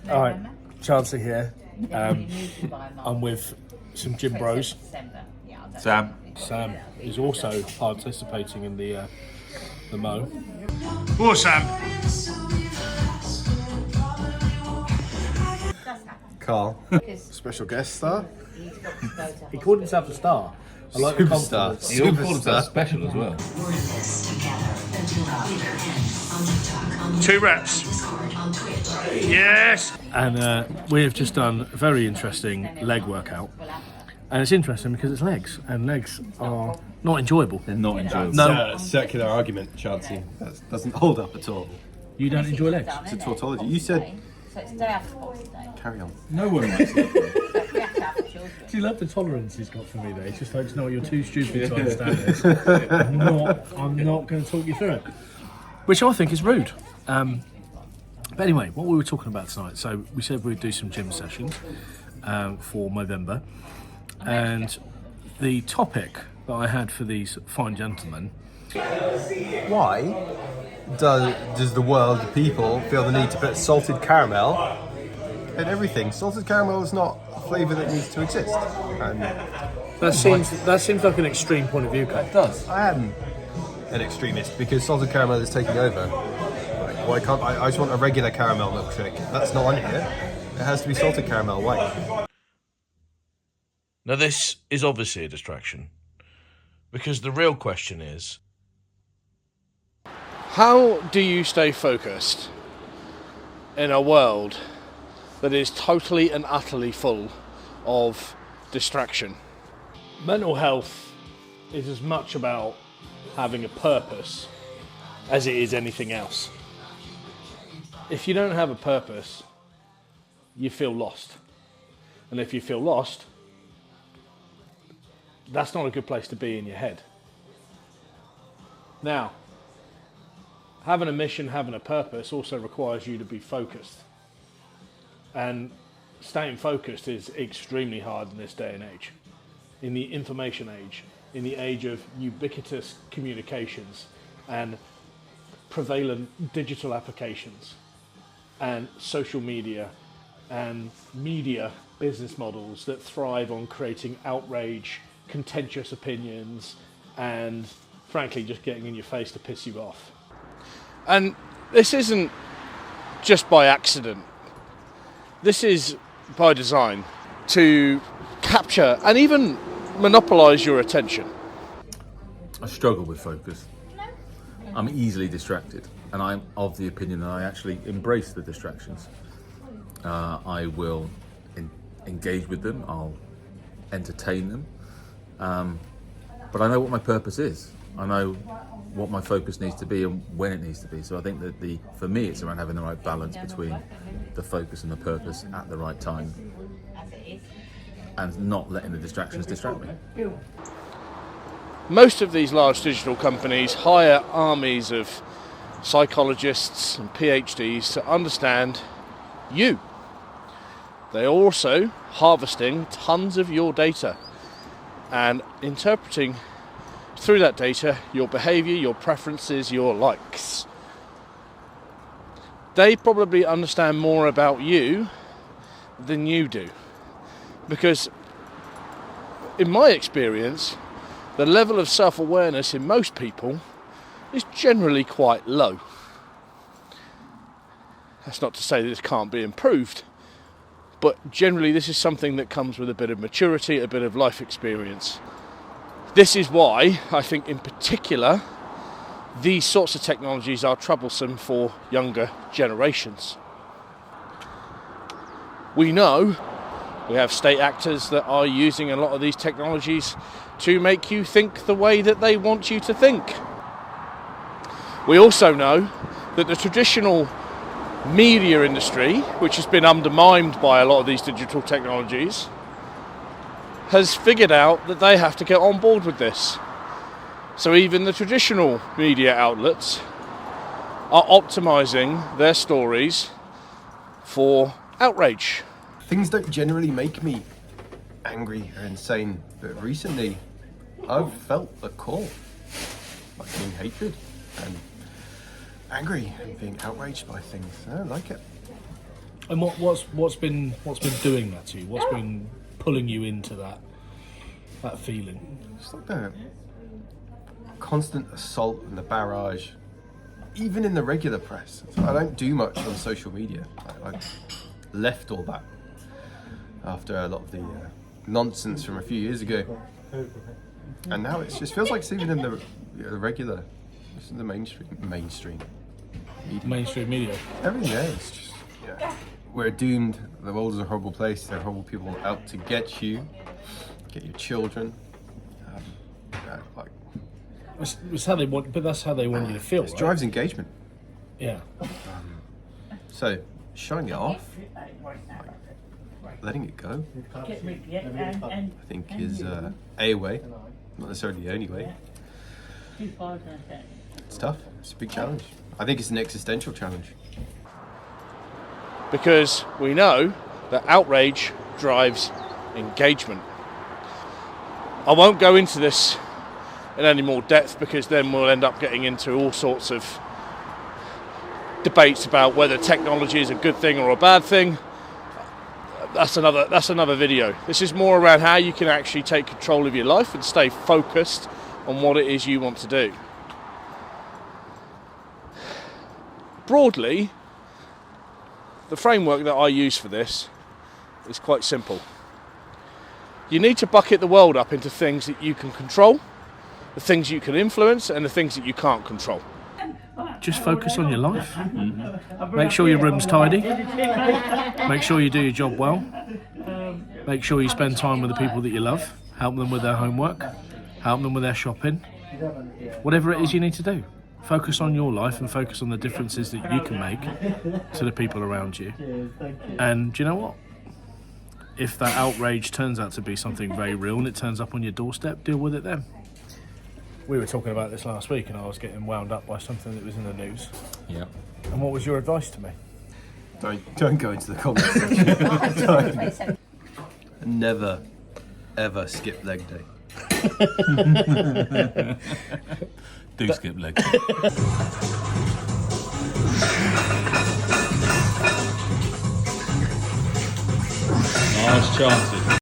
Alright, Chancey here. I'm with some gym bros. Sam is also participating in the Mo. Oh, Sam. Carl. Special guest star. He called himself a star. I like the compliment. He also called himself special as well. 2 reps. Yes. And we have just done a very interesting leg workout. And it's interesting because it's legs, and legs are not enjoyable. They're not enjoyable. No. Circular argument, Chancey. That doesn't hold up at all. You don't enjoy legs? It's a tautology. You said. So it's day after Boxing Day. Carry on. No one likes it. So we have to have the children. Do you love the tolerance he's got for me there? He's just like, no, you're too stupid to understand this. I'm not going to talk you through it. Which I think is rude. But anyway, what we were talking about tonight, so we said we'd do some gym sessions for Movember. And the topic that I had for these fine gentlemen... Why does the world, the people, feel the need to put salted caramel in everything? Salted caramel is not a flavour that needs to exist. And That seems like an extreme point of view, Kate. It does. I am an extremist because salted caramel is taking over. Like, why can't I just want a regular caramel milkshake. That's not on here. It has to be salted caramel. Why? Now, this is obviously a distraction, because the real question is, how do you stay focused in a world that is totally and utterly full of distraction? Mental health is as much about having a purpose as it is anything else. If you don't have a purpose, you feel lost. And if you feel lost, that's not a good place to be in your head. Now, having a mission, having a purpose also requires you to be focused. And staying focused is extremely hard in this day and age. In the information age, in the age of ubiquitous communications and prevalent digital applications and social media and media business models that thrive on creating outrage, contentious opinions, and frankly just getting in your face to piss you off. And this isn't just by accident. This is by design to capture and even monopolise your attention. I struggle with focus. I'm easily distracted, and I'm of the opinion that I actually embrace the distractions. I will engage with them, I'll entertain them, but I know what my purpose is. I know what my focus needs to be and when it needs to be. So I think that for me, it's around having the right balance between the focus and the purpose at the right time, and not letting the distractions distract me. Most of these large digital companies hire armies of psychologists and PhDs to understand you. They're also harvesting tons of your data and interpreting through that data your behaviour, your preferences, your likes. They probably understand more about you than you do, because in my experience, the level of self-awareness in most people is generally quite low. That's not to say that this can't be improved, but generally this is something that comes with a bit of maturity, a bit of life experience. This is why I think in particular these sorts of technologies are troublesome for younger generations. We know we have state actors that are using a lot of these technologies to make you think the way that they want you to think. We also know that the traditional media industry, which has been undermined by a lot of these digital technologies, has figured out that they have to get on board with this. So even the traditional media outlets are optimizing their stories for outrage. Things don't generally make me angry or insane, but recently I've felt a call, like being hatred and angry and being outraged by things. I don't like it. And what's been doing that to you? What's been pulling you into that feeling? It's like the constant assault and the barrage, even in the regular press. I don't do much on social media. I left all that after a lot of the nonsense from a few years ago, and now it just feels like it's even in the regular, it's in the mainstream Media. everything there is just, we're doomed. The world is a horrible place. There are horrible people out to get you, get your children. Like, It's how they want, but that's how they want you to feel. it Right? drives engagement. Yeah. So shutting it off, letting it go, I think is a way, not necessarily the only way. It's tough. It's a big challenge. I think it's an existential challenge. Because we know that outrage drives engagement. I won't go into this in any more depth because then we'll end up getting into all sorts of debates about whether technology is a good thing or a bad thing. That's another video. This is more around how you can actually take control of your life and stay focused on what it is you want to do. Broadly, the framework that I use for this is quite simple. You need to bucket the world up into things that you can control, the things you can influence, and the things that you can't control. Just focus on your life. Make sure your room's tidy. Make sure you do your job well. Make sure you spend time with the people that you love. Help them with their homework. Help them with their shopping. Whatever it is you need to do. Focus on your life and focus on the differences that you can make to the people around you. And do you know what? If that outrage turns out to be something very real and it turns up on your doorstep, deal with it then. We were talking about this last week and I was getting wound up by something that was in the news. Yeah. And what was your advice to me? Don't go into the comments section. Never, ever skip leg day. Do skip leg. Nice chances.